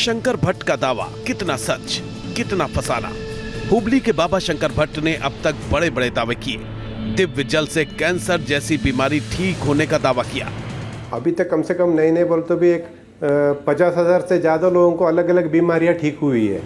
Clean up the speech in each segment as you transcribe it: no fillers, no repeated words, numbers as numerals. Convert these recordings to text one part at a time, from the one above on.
शंकर भट्ट का दावा कितना सच, कितना फसाना। हुबली के बाबा शंकर भट्ट ने अब तक बड़े बड़े दावे किए। दिव्य जल से कैंसर जैसी बीमारी ठीक होने का दावा किया। अभी तक कम से कम नए बोल तो भी एक 50,000 से ज्यादा लोगों को अलग अलग बीमारियां ठीक हुई है।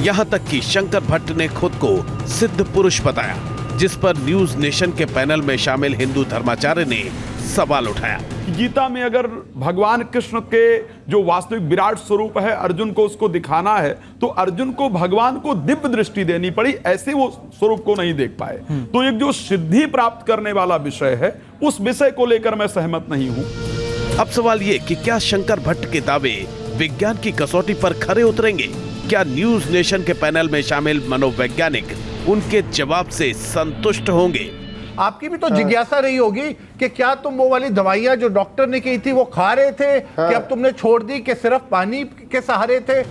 यहाँ तक कि शंकर भट्ट ने खुद को सिद्ध पुरुष बताया, जिस पर न्यूज नेशन के पैनल में शामिल हिंदू धर्माचार्य ने सवाल उठाया। गीता में अगर भगवान कृष्ण के जो वास्तविक विराट स्वरूप है, अर्जुन को उसको दिखाना है, तो अर्जुन को भगवान को दिव्य दृष्टि देनी पड़ी, ऐसे वो स्वरूप को नहीं देख पाए। तो एक जो सिद्धि प्राप्त करने वाला विषय है, उस विषय को लेकर मैं सहमत नहीं हूं। अब सवाल ये कि क्या शंकर भट्ट के दावे विज्ञान की कसौटी पर खरे उतरेंगे? क्या न्यूज नेशन के पैनल में शामिल मनोवैज्ञानिक उनके जवाब से संतुष्ट होंगे? आपकी भी तो जिज्ञासा रही होगी कि क्या तुम वो वाली दवाइयां जो डॉक्टर ने कही थी वो खा रहे थे, कि अब तुमने छोड़ दी, कि सिर्फ पानी के सहारे थे?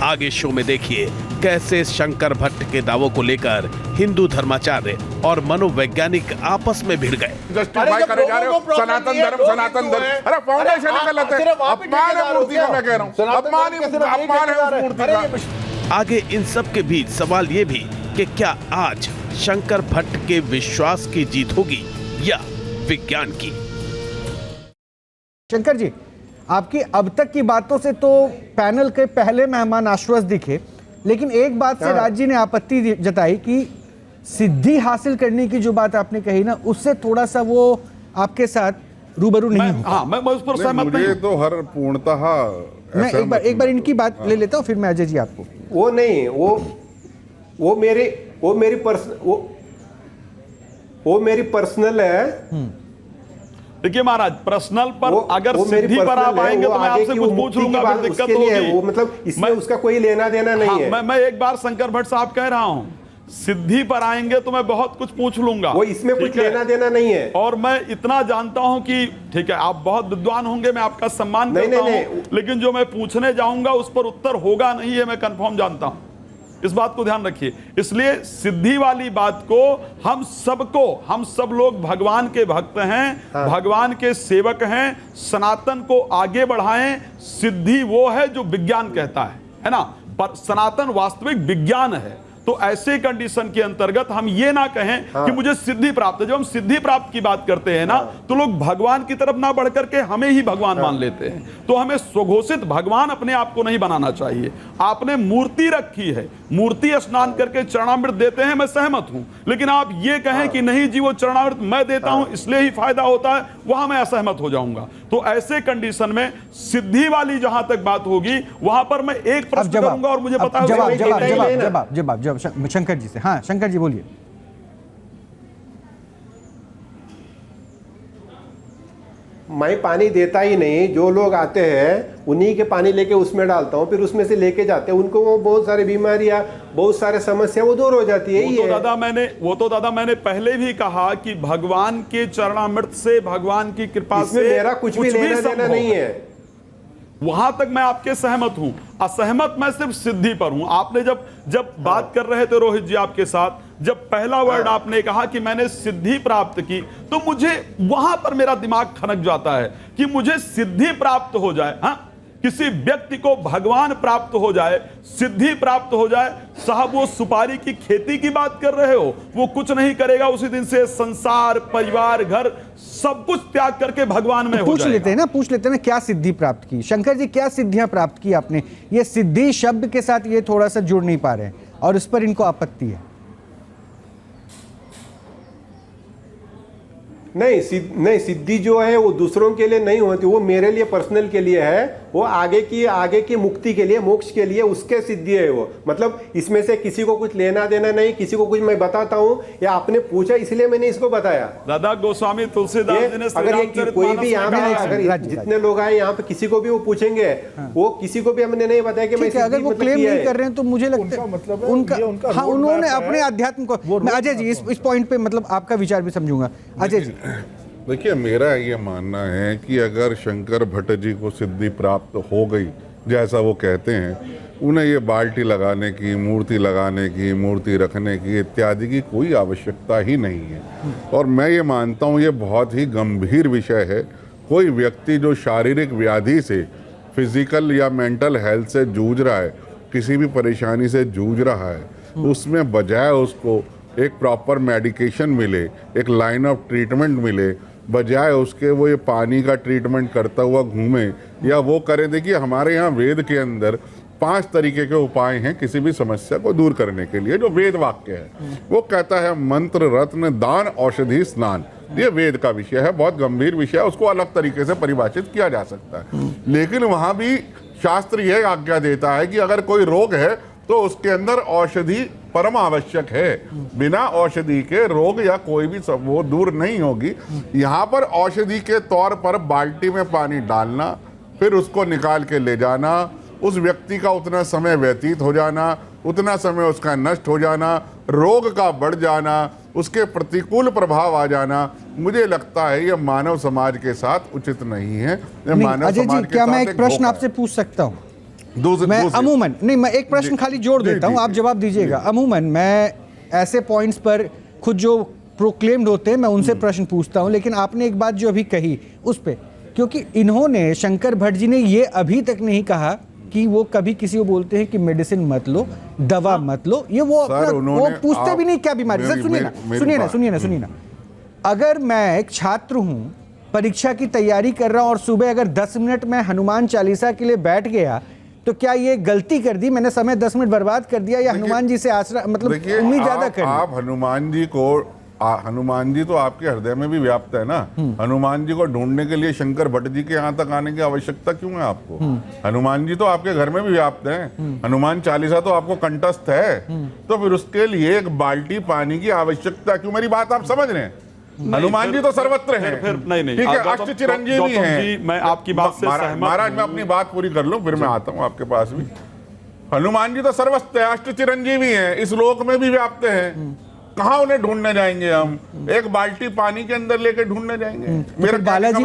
आगे शो में देखिए कैसे शंकर भट्ट के दावों को लेकर हिंदू धर्माचार्य और मनोवैज्ञानिक आपस में भिड़ गए। जस्टिफाई करे जा रहे हो सनातन धर्म। अरे फाउंडेशन ही गलत है, अपमान है मूर्ति का। मैं कह रहा हूं अपमान है उस मूर्ति का। आगे इन सब के बीच सवाल ये भी कि क्या आज शंकर भट्ट के विश्वास की जीत होगी या विज्ञान की? शंकर जी, आपकी अब तक की बातों से तो पैनल के पहले मेहमान आश्वस्त दिखे, लेकिन एक बात से राज जी ने आपत्ति जताई कि सिद्धि हासिल करने की जो बात आपने कही ना, उससे थोड़ा सा वो आपके साथ रूबरू नहीं होगा। हाँ, मैं उस पर सहमत नहीं हूं। तो हर पूर्णतः मैं एक बार इनकी बात ले लेता हूँ, फिर मैं अजय जी आपको। वो नहीं, वो मेरी पर्सनल है। देखिए महाराज, पर्सनल पर अगर सिद्धि पर आप आएंगे तो मैं आपसे कुछ पूछ लूंगा, फिर दिक्कत होगी। वो मतलब इसमें उसका कोई लेना देना नहीं है। मैं एक बार शंकर भट्ट साहब कह रहा हूं, सिद्धि पर आएंगे तो मैं बहुत कुछ पूछ लूंगा, वो इसमें कुछ लेना देना नहीं है। और मैं इतना जानता हूं कि ठीक है, आप बहुत विद्वान होंगे, मैं आपका सम्मान करता हूं, लेकिन जो मैं पूछने जाऊंगा उस पर उत्तर होगा नहीं, है मैं कंफर्म जानता हूं। इस बात को ध्यान रखिए। इसलिए सिद्धि वाली बात को हम सब लोग भगवान के भक्त हैं, भगवान के सेवक हैं, सनातन को आगे बढ़ाएं। सिद्धि वो है जो विज्ञान कहता है ना, पर सनातन वास्तविक विज्ञान है। तो ऐसे कंडीशन के अंतर्गत हम ये ना कहें कि मुझे सिद्धि प्राप्त है। जब हम सिद्धि प्राप्त की बात करते हैं ना, तो लोग भगवान की तरफ ना बढ़ करके हमें ही भगवान मान लेते हैं। तो हमें स्वघोषित भगवान अपने आप को नहीं बनाना चाहिए। आपने मूर्ति रखी है, मूर्ति स्नान करके चरणामृत देते हैं, मैं सहमत हूं, लेकिन आप ये कहें कि नहीं जी वो चरणामृत मैं देता हूं इसलिए ही फायदा होता है, वहां मैं असहमत हो जाऊंगा। तो ऐसे कंडीशन में सिद्धि वाली जहां तक बात होगी, वहां पर मैं एक प्रश्न करूंगा और मुझे पता होगा। जवाब शंकर जी से। हाँ शंकर जी बोलिए। मैं पानी देता ही नहीं, जो लोग आते हैं उन्हीं के पानी लेके उसमें डालता हूँ, फिर उसमें से लेके जाते हैं, उनको वो बहुत सारी बीमारियां, बहुत सारे समस्या वो दूर हो जाती है। वो तो दादा मैंने पहले भी कहा कि भगवान के चरणामृत से, भगवान की कृपा से मेरा कुछ भी लेना देना नहीं है। वहां तक मैं आपके सहमत हूं। असहमत मैं सिर्फ सिद्धि पर हूं। आपने जब बात कर रहे थे रोहित जी आपके साथ, जब पहला वर्ड आपने कहा कि मैंने सिद्धि प्राप्त की, तो मुझे वहां पर मेरा दिमाग खनक जाता है कि मुझे सिद्धि प्राप्त हो जाए। हाँ, किसी व्यक्ति को भगवान प्राप्त हो जाए, सिद्धि प्राप्त हो जाए। साहब वो सुपारी की खेती की बात कर रहे हो, वो कुछ नहीं करेगा, उसी दिन से संसार, परिवार, घर सब कुछ त्याग करके भगवान में हो जाएगा। पूछ लेते हैं ना क्या सिद्धि प्राप्त की। शंकर जी, क्या सिद्धियां प्राप्त की आपने? ये सिद्धि शब्द के साथ ये थोड़ा सा जुड़ नहीं पा रहे हैं और इस पर इनको आपत्ति है। नहीं, सिद्धि जो है वो दूसरों के लिए नहीं होती, वो मेरे लिए पर्सनल के लिए है। वो आगे की मुक्ति के लिए, मोक्ष के लिए, उसके सिद्धि है वो। मतलब इसमें से किसी को कुछ लेना देना नहीं, किसी को कुछ मैं बताता हूँ, या आपने पूछा इसलिए मैंने इसको बताया। दादा गोस्वामी तुलसीदास जी ने अगर कोई भी यहाँ पे, अगर जितने लोग आए यहाँ पे किसी को भी वो पूछेंगे, वो किसी को भी हमने नहीं बताया कि मैं अगर वो क्लेम नहीं कर रहे हैं तो मुझे लगता है उनका हाँ, उन्होंने अपने अध्यात्म को। अजय जी इस पॉइंट पे मतलब आपका विचार भी समझूंगा। अजय जी देखिए, मेरा ये मानना है कि अगर शंकर भट्ट जी को सिद्धि प्राप्त हो गई, जैसा वो कहते हैं, उन्हें ये बाल्टी लगाने की, मूर्ति लगाने की, मूर्ति रखने की इत्यादि की कोई आवश्यकता ही नहीं है। और मैं ये मानता हूँ ये बहुत ही गंभीर विषय है। कोई व्यक्ति जो शारीरिक व्याधि से फिजिकल या मेंटल हेल्थ से जूझ रहा है, किसी भी परेशानी से जूझ रहा है, उसमें बजाय उसको एक प्रॉपर मेडिकेशन मिले, एक लाइन ऑफ ट्रीटमेंट मिले, बजाय उसके वो ये पानी का ट्रीटमेंट करता हुआ घूमे या वो करे। देखिए हमारे यहाँ वेद के अंदर 5 तरीके के उपाय हैं किसी भी समस्या को दूर करने के लिए, जो वेद वाक्य है। वो कहता है मंत्र, रत्न, दान, औषधि, स्नान। ये वेद का विषय है, बहुत गंभीर विषय है, उसको अलग तरीके से परिभाषित किया जा सकता है। लेकिन वहां भी शास्त्र यह आज्ञा देता है कि अगर कोई रोग है तो उसके अंदर औषधि परम आवश्यक है। बिना औषधि के रोग या कोई भी वो दूर नहीं होगी। यहाँ पर औषधि के तौर पर बाल्टी में पानी डालना, फिर उसको निकाल के ले जाना, उस व्यक्ति का उतना समय व्यतीत हो जाना, उतना समय उसका नष्ट हो जाना, रोग का बढ़ जाना, उसके प्रतिकूल प्रभाव आ जाना, मुझे लगता है ये मानव समाज के साथ उचित नहीं है। ये मानव अजय समाज जी, के क्या मैं साथ एक प्रश्न धोखा आपसे है। पूछ सकता हूँ? दूसरे अमूमन नहीं, मैं एक प्रश्न खाली जोड़ देता हूँ, आप जवाब दीजिएगा। अमूमन मैं ऐसे पॉइंट्स पर खुद जो प्रोक्लेम्ड होते हैं मैं उनसे प्रश्न पूछता हूँ, लेकिन आपने एक बात जो अभी कही उस पे, क्योंकि इन्होंने, शंकर भट्ट जी ने ये अभी तक नहीं कहा कि वो कभी किसी को बोलते हैं कि मेडिसिन मत लो, दवा मत लो। ये वो वो पूछते भी नहीं क्या बीमारी। सर सुनिए ना, अगर मैं एक छात्र हूँ, परीक्षा की तैयारी कर रहा हूँ और सुबह अगर 10 मिनट में हनुमान चालीसा के लिए बैठ गया तो क्या ये गलती कर दी? मैंने समय 10 मिनट बर्बाद कर दिया या हनुमान जी से आसरा मतलब उम्मीद ज्यादा कर दी? आप हनुमान जी को, हनुमान जी तो आपके हृदय में भी व्याप्त है ना। हनुमान जी को ढूंढने के लिए शंकर भट्ट जी के यहाँ तक आने की आवश्यकता क्यों है आपको? हनुमान जी तो आपके घर में भी व्याप्त हैं। हनुमान चालीसा तो आपको कंठस्थ है, तो फिर उसके लिए एक बाल्टी पानी की आवश्यकता क्यों? मेरी बात आप समझ रहे हैं? हनुमान जी तो सर्वत्र हैं। फिर नहीं ठीक है, अष्ट चिरंजीवी हैं। मैं आपकी बात से सहमत महाराज मैं अपनी बात पूरी कर लूं, फिर मैं आता हूं आपके पास भी। हनुमान जी तो सर्वस्त्र अष्ट चिरंजीवी हैं, इस लोक में भी व्याप्त हैं। कहाँ उन्हें ढूंढने जाएंगे हम? एक बाल्टी पानी के अंदर लेके ढूंढने जाएंगे?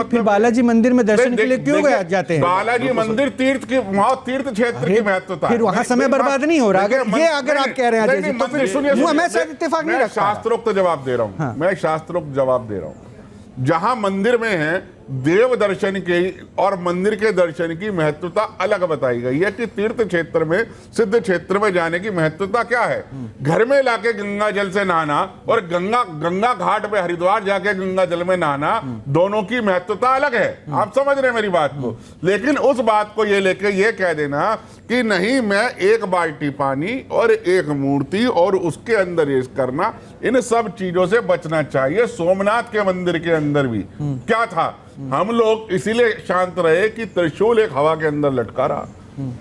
फिर बालाजी मंदिर में दर्शन के लिए क्यों जाते हैं? बालाजी मंदिर तीर्थ की, वहां तीर्थ क्षेत्र की महत्वता, फिर वहां समय बर्बाद नहीं हो रहा। अगर आप कह रहे हैं अजय जी, तो फिर मैं शायद इत्तेफाक नहीं रखता। शास्त्रोक्त जवाब दे रहा हूं, मैं शास्त्रोक्त जवाब दे रहा हूं। जहां मंदिर में है देव दर्शन की और मंदिर के दर्शन की महत्वता अलग बताई गई है कि तीर्थ क्षेत्र में, सिद्ध क्षेत्र में जाने की महत्वता क्या है। घर में लाके गंगा जल से नहाना और गंगा घाट पे हरिद्वार जाके गंगा जल में नहाना, दोनों की महत्वता अलग है। आप समझ रहे हैं मेरी बात को? लेकिन उस बात को ये लेके ये कह देना कि नहीं, मैं एक बाल्टी पानी और एक मूर्ति और उसके अंदर ये करना, इन सब चीजों से बचना चाहिए। सोमनाथ के मंदिर के अंदर भी क्या था? हम लोग इसीलिए शांत रहे कि त्रिशूल एक हवा के अंदर लटका रहा,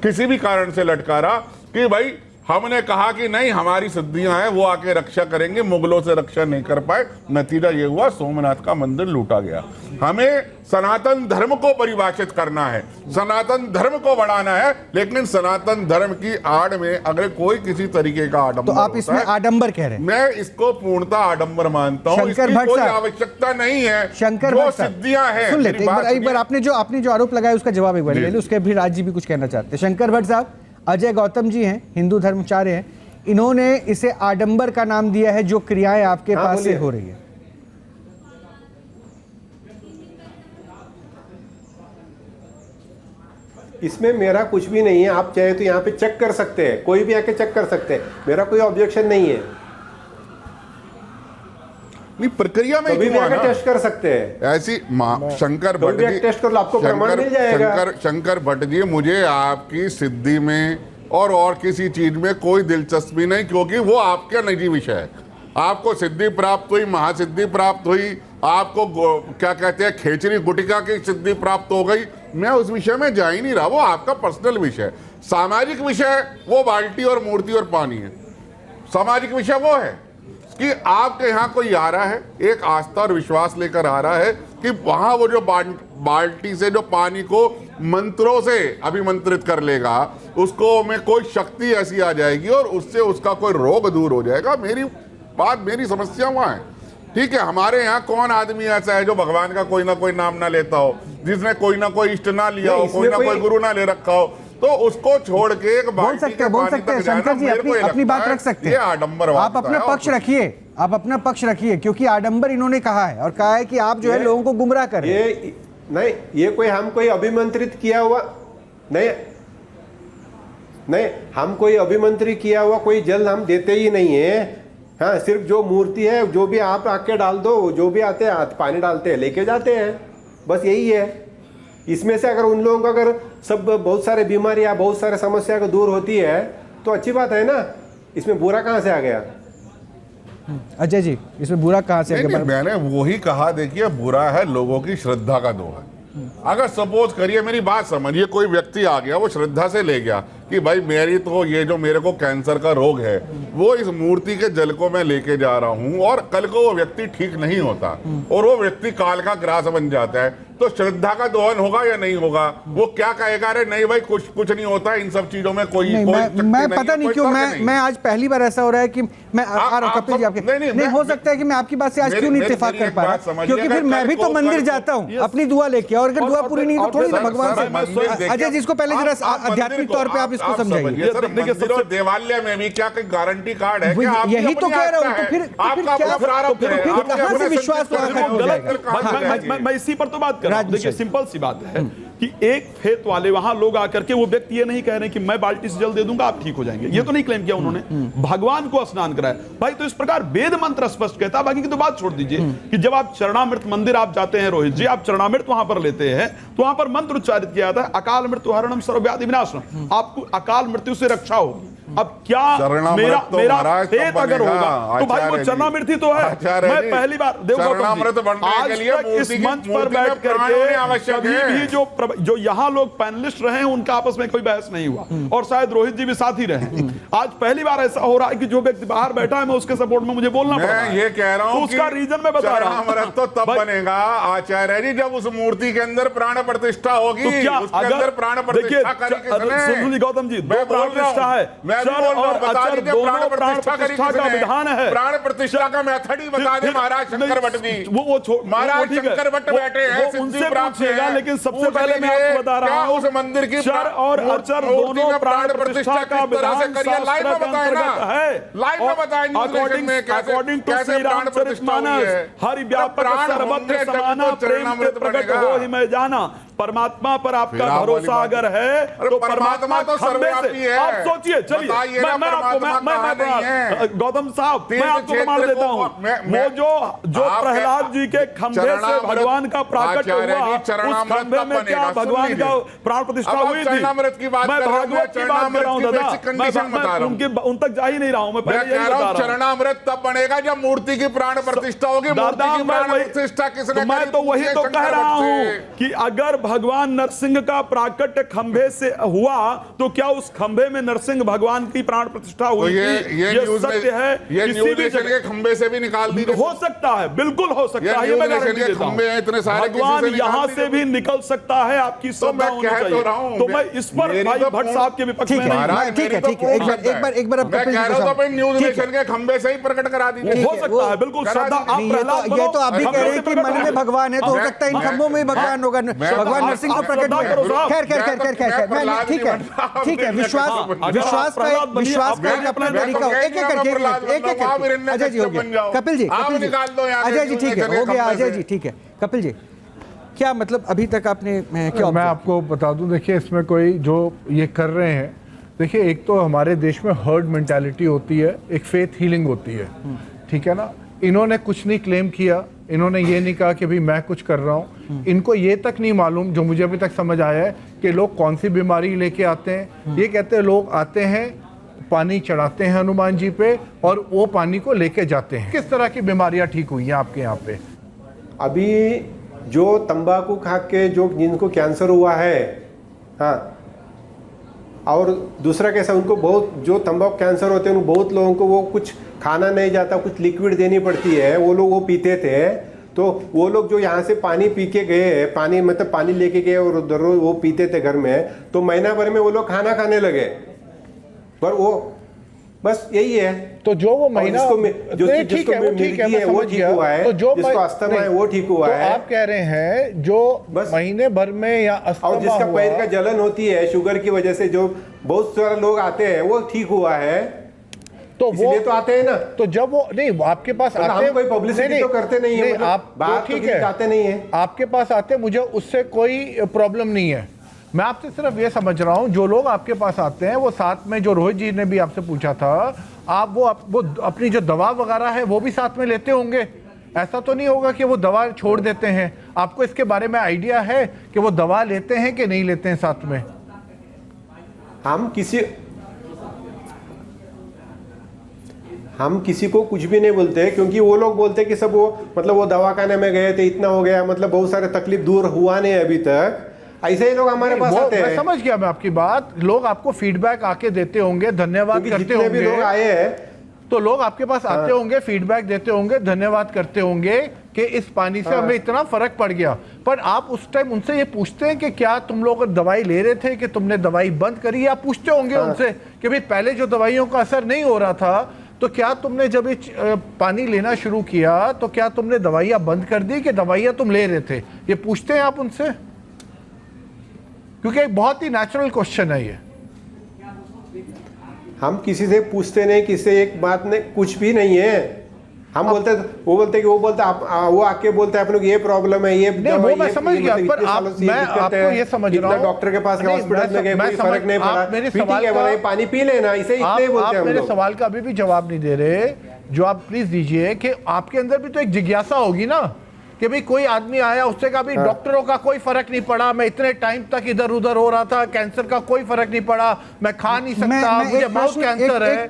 किसी भी कारण से लटका रहा कि भाई हमने कहा कि नहीं हमारी सिद्धियां हैं, वो आके रक्षा करेंगे, मुगलों से रक्षा नहीं कर पाए। नतीजा ये हुआ सोमनाथ का मंदिर लूटा गया। हमें सनातन धर्म को परिभाषित करना है, सनातन धर्म को बढ़ाना है, लेकिन सनातन धर्म की आड़ में अगर कोई किसी तरीके का आडंबर, तो आप इसमें आडंबर कह रहे हैं? मैं इसको पूर्णतः आडंबर मानता हूं। इसकी कोई आवश्यकता नहीं है। शंकर जो सिद्धियां हैं, सुन लेते एक बार आपने जो आरोप लगाया उसका जवाब एक बार ले लो, उसके भी राज जी भी कुछ कहना चाहते हैं। शंकर भट्ट साहब, अजय गौतम जी हैं, हिंदू धर्माचार्य हैं, इन्होंने इसे आडंबर का नाम दिया है जो क्रियाएं आपके पास से हो रही है। इसमें मेरा कुछ भी नहीं है। आप चाहे तो यहाँ पे चेक कर सकते हैं, कोई भी आके चेक कर सकते हैं, मेरा कोई ऑब्जेक्शन नहीं है। नहीं, प्रक्रिया में कभी भी आके टेस्ट कर सकते हैं। ऐसी शंकर भट्ट जी, टेस्ट कर लो, आपको प्रमाण मिल जाएगा। शंकर भट्ट जी, मुझे आपकी सिद्धि में और किसी चीज में कोई दिलचस्पी नहीं, क्योंकि वो आपका निजी विषय है। आपको सिद्धि प्राप्त हुई, महासिद्धि प्राप्त हुई, आपको क्या कहते हैं खेचरी गुटिका की सिद्धि प्राप्त हो गई, मैं उस विषय में जा ही नहीं रहा। वो आपका पर्सनल विषय। सामाजिक विषय वो बाल्टी और मूर्ति और पानी है। सामाजिक विषय वो है कि आपके यहाँ कोई आ रहा है, एक आस्था और विश्वास लेकर आ रहा है कि वहां वो जो बाल्टी से जो पानी को मंत्रों से अभिमंत्रित कर लेगा, उसको में कोई शक्ति ऐसी आ जाएगी और उससे उसका कोई रोग दूर हो जाएगा। मेरी समस्या वहां है। ठीक है, हमारे यहाँ कौन आदमी ऐसा है जो भगवान का कोई ना कोई नाम ना लेता हो, जिसने कोई ना कोई इष्ट ना लिया हो, कोई ना कोई गुरु ना ले रखा हो, तो उसको छोड़ के एक बोल सकते हैं शंकर जी, अपनी बात रख सकते हैं। आप अपना पक्ष रखिए, आप अपना पक्ष रखिए, क्योंकि आडंबर इन्होंने कहा है और कहा है कि आप जो है लोगों को गुमराह कर रहे हैं। नहीं, ये कोई हम कोई अभिमंत्रित किया हुआ नहीं नहीं, हम कोई अभिमंत्री किया हुआ कोई जल हम देते ही नहीं है। हाँ, सिर्फ जो मूर्ति है, जो भी आप आके डाल दो, जो भी आते हैं पानी डालते हैं, लेके जाते हैं, बस यही है। इसमें से अगर उन लोगों को अगर सब बहुत सारे बीमारियां, बहुत सारे समस्या को दूर होती है तो अच्छी बात है ना, इसमें बुरा कहाँ से आ गया? अजय जी, इसमें बुरा कहाँ से आ गया? मैंने वही कहा, देखिए बुरा है लोगों की श्रद्धा का दोहा। अगर सपोज करिए, मेरी बात समझिए, कोई व्यक्ति आ गया, वो श्रद्धा से ले गया कि भाई मेरी तो ये जो मेरे को कैंसर का रोग है वो इस मूर्ति के जल को मैं लेके जा रहा हूं, और कल को वो व्यक्ति ठीक नहीं होता और वो व्यक्ति काल का ग्रास बन जाता है, तो श्रद्धा का दोहन होगा या नहीं होगा? वो क्या कहेगा, अरे नहीं भाई कुछ नहीं होता, इन सब चीजों में कोई मैं पता नहीं क्यों मैं आज पहली बार ऐसा हो रहा है कि मैं आ रहा हूं कपिल जी आपके नहीं हो सकता है कि मैं आपकी बात से आज क्यों नहीं इत्तेफाक कर पा रहा, क्योंकि फिर मैं भी तो मंदिर जाता हूं अपनी दुआ लेके, और अगर दुआ पूरी नहीं तो थोड़ी ना भगवान से। अजय जी, इसको पहले जरा आध्यात्मिक तौर पे आप इसको समझाइए। देखिए देवालय में भी क्या कोई गारंटी कार्ड है? यही तो कह रहा हूं, तो फिर क्या प्रारब्ध है? कहां से विश्वास खत्म हो जाएगा? मैं इसी पर तो बात कर रहा हूं। देखिए सिंपल सी बात है कि एक फेत वाले वहां लोग आकर के, वो व्यक्ति ये नहीं कह रहे कि मैं बाल्टी से जल दे दूंगा आप ठीक हो जाएंगे, ये तो नहीं क्लेम किया उन्होंने। भगवान को स्नान कराया भाई, तो इस प्रकार वेद मंत्र स्पष्ट कहता है। बाकी की तो बात छोड़ दीजिए कि जब आप चरणामृत मंदिर आप जाते हैं रोहित जी, आप चरणामृत वहां पर लेते हैं तो वहां पर मंत्र उच्चारित किया जाता है, अकाल मृत्यु हरणम सर्वव्याधि विनाशनम, आपको अकाल मृत्यु से रक्षा होगी। अब क्या मेरा फेत अगर होगा तो भाई वो चरणामृत ही तो है। मैं पहली बार आज तक इस मंच पर बैठ करके कभी भी जो यहाँ लोग पैनलिस्ट रहे हैं उनका आपस में कोई बहस नहीं हुआ, और शायद रोहित जी भी साथ ही रहे। आज पहली बार ऐसा हो रहा है कि जो व्यक्ति बाहर बैठा है मैं उसके सपोर्ट में मुझे बोलना पड़ रहा है। ये कह रहा हूं उसका रीजन मैं बता रहा हूं। तो तब बनेगा आचार्य जी जब उस मूर्ति के अंदर प्राण प्रतिष्ठा होगी। तो क्या अगर प्राण प्रतिष्ठा सुनिए गौतम जी, दो प्राण प्रतिष्ठा है और अचर दोनों प्राण प्रतिष्ठा का विधान है। प्राण प्रतिष्ठा का मेथड ही बता दे महाराज शंकर भट्ट जी। वो महाराज शंकर भट्ट बैठे हैं, उनसे पूछिएगा, लेकिन सबसे पहले मैं आपको बता रहा हूं उस मंदिर की चर और अचर दोनों प्राण प्रतिष्ठा का विधान लाइव में बताएगा, लाइव में बताएंगे अकॉर्डिंग टू श्री रामचरितमानस, हरि व्यापक सर्वत्र समाना प्रेम के प्रकट हो ही मैं जाना। परमात्मा पर आपका भरोसा अगर है तो परमात्मा तो सर्वव्यापी है। आप सोचिए, चलिए मैं गौतम साहब मैं आपको प्रमाण देता हूं, वो जो प्रहलाद जी के खंभे से भगवान का प्राकट हुआ, उस खंभे में क्या भगवान का प्राण प्रतिष्ठा हुई थी? मैं भागवत की बात कर रहा हूं दादा, मैं उन तक जा ही नहीं रहा हूं। मैं पहले यही बता रहा हूं, चरणामृत तब बनेगा जब मूर्ति की प्राण प्रतिष्ठा होगी। दादा मैं तो वही तो कह रहा हूं कि अगर भगवान नरसिंह का प्राकट्य खंभे से हुआ तो क्या उस खंभे में नरसिंह भगवान की प्राण प्रतिष्ठा हुई? ये सत्य है। ये न्यूज़ नेशन के खंभे से भी निकाल दी हो सकता है, बिल्कुल हो सकता है, ये मैं गारंटी देता हूं। भगवान यहां से भी निकल सकता है, आपकी श्रद्धा होनी चाहिए। तो मैं इस पर भाई भट्ट साहब के विपक्ष में नहीं। ठीक है, एक बार मैं कह रहा हूं तो न्यूज़ नेशन के खंभे से ही प्रकट करा दी। हो सकता है, बिल्कुल श्रद्धा। आप प्रहलाद, ये तो आप भी कह रहे हैं कि मन में भगवान है, तो हो सकता है इन खंभों में भगवान होगा, भगवान नरसिंह को प्रकट। खैर ठीक है, विश्वास का अपना तरीका हो। एक करके अजय जी हो गया, कपिल जी अजय जी ठीक है, हो गया अजय जी ठीक है। कपिल जी क्या मतलब अभी तक आपने क्या? मैं आपको बता दूं, देखिए इसमें कोई जो ये कर रहे हैं, देखिए एक तो हमारे देश में हर्ड मेंटालिटी होती है, एक फेथ हीलिंग होती है, ठीक है ना। इन्होंने कुछ नहीं क्लेम किया, इन्होंने ये नहीं कहा कि भाई मैं कुछ कर रहा हूँ। इनको ये तक नहीं मालूम, जो मुझे अभी तक समझ आया है, कि लोग कौन सी बीमारी लेके आते हैं। ये कहते हैं लोग आते हैं, पानी चढ़ाते हैं हनुमान जी पे और वो पानी को लेके जाते हैं। किस तरह की बीमारियां ठीक हुई हैं आपके यहाँ पे? अभी जो तंबाकू खा के जो जिनको कैंसर हुआ है, हाँ, और दूसरा कैसा, उनको बहुत जो तंबाकू कैंसर होते हैं बहुत लोगों को वो कुछ खाना नहीं जाता, कुछ लिक्विड देनी पड़ती है, वो लोग वो पीते थे। तो वो लोग जो यहाँ से पानी पी के गए, पानी मतलब पानी लेके गए और दररोज वो पीते थे घर में, तो महीना भर में वो लोग खाना खाने लगे। पर वो बस यही है। तो जो वो महीना जिसको ठीक है वो ठीक हुआ है, तो जो जिसको अस्थमा है वो ठीक हुआ है। आप कह रहे हैं जो महीने भर में या अस्थमा और जिसका पैर का जलन होती है शुगर की वजह से, जो बहुत सारे लोग आते हैं, वो ठीक हुआ है। तो वो तो आते हैं ना। तो जब वो नहीं आपके पास आते हैं, कोई पब्लिसिटी तो करते नहीं है, आप बात ठीक है, आते नहीं है, आपके पास आते, मुझे उससे कोई प्रॉब्लम नहीं है। मैं आपसे सिर्फ ये समझ रहा हूँ, जो लोग आपके पास आते हैं वो साथ में, जो रोहित जी ने भी आपसे पूछा था, आप वो अपनी जो दवा वगैरह है वो भी साथ में लेते होंगे। ऐसा तो नहीं होगा कि वो दवा छोड़ देते हैं? आपको इसके बारे में आइडिया है कि वो दवा लेते हैं कि नहीं लेते हैं साथ में? हम किसी को कुछ भी नहीं बोलते, क्योंकि वो लोग बोलते कि सब वो मतलब वो दवाखाने में गए थे, इतना हो गया, मतलब बहुत सारे तकलीफ दूर हुआ नहीं अभी तक। ऐसे ही लोग हमारे पास आते हैं। मैं समझ गया मैं आपकी बात। लोग आपको फीडबैक आके देते होंगे, धन्यवाद करते होंगे। भी लोग आए हैं तो लोग आपके पास आते होंगे, फीडबैक देते होंगे, धन्यवाद करते होंगे कि इस पानी से हमें इतना फर्क पड़ गया। पर आप उस टाइम उनसे ये पूछते हैं कि क्या तुम लोग दवाई ले रहे थे, कि तुमने दवाई बंद करी? या पूछते होंगे उनसे कि भाई पहले जो दवाइयों का असर नहीं हो रहा था, तो क्या तुमने जब पानी लेना शुरू किया तो क्या तुमने दवाइयां बंद कर दी कि दवाइयां तुम ले रहे थे? ये पूछते हैं आप उनसे? क्योंकि एक बहुत ही नेचुरल क्वेश्चन है ये। हम किसी से पूछते नहीं, किसी से एक बात नहीं, कुछ भी नहीं है। हम बोलते, वो बोलते कि वो आके बोलते हैं अपने को ये प्रॉब्लम है, ये नहीं, वो मैं समझ गया, पर मैं आपको ये समझ रहा हूँ, डॉक्टर के पास हॉस्पिटल में गए, कोई फर्क नहीं पड़ा, मेरे सवाल का पानी पी लेना, इसे इतने बोलते हैं। मेरे सवाल का अभी भी जवाब नहीं दे रहे। जो आप प्लीज दीजिए कि आपके अंदर भी तो एक जिज्ञासा होगी ना कि भाई कोई आदमी आया, उससे कहा भाई डॉक्टरों का कोई फर्क नहीं पड़ा, मैं इतने टाइम तक इधर उधर हो रहा था, कैंसर का कोई फर्क नहीं पड़ा, मैं खा नहीं सकता, मुझे माउथ कैंसर है।